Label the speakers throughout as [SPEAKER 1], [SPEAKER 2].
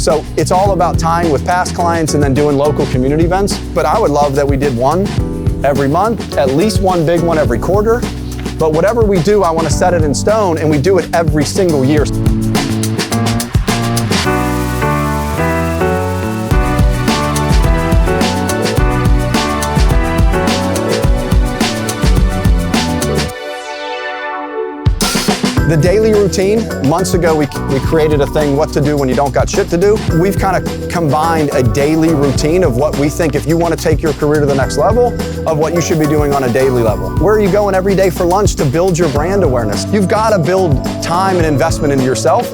[SPEAKER 1] So it's all about tying with past clients and then doing local community events. But I would love that we did one every month, at least one big one every quarter. But whatever we do, I want to set it in stone, and we do it every single year. The daily routine, months ago we created a thing, what to do when you don't got shit to do. We've kind of combined a daily routine of what we think, if you want to take your career to the next level, of what you should be doing on a daily level. Where are you going every day for lunch to build your brand awareness? You've got to build time and investment into yourself.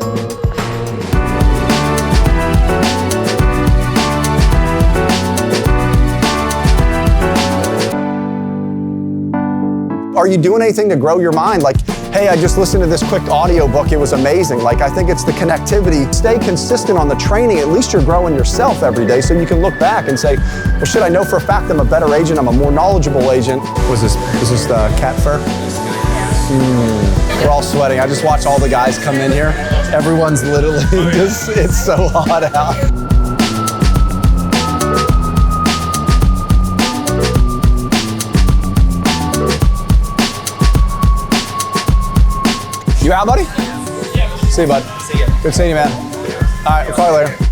[SPEAKER 1] Are you doing anything to grow your mind? Like, hey, I just listened to this quick audiobook, it was amazing. Like, I think it's the connectivity. Stay consistent on the training, at least you're growing yourself every day, so you can look back and say, well shit, I know for a fact I'm a better agent, I'm a more knowledgeable agent. Is this the cat fur? We're all sweating. I just watched all the guys come in here. Everyone's literally just, it's so hot out. You out, buddy? Yeah. See you, bud. See ya. Good seeing you, man. All right, we'll call you later.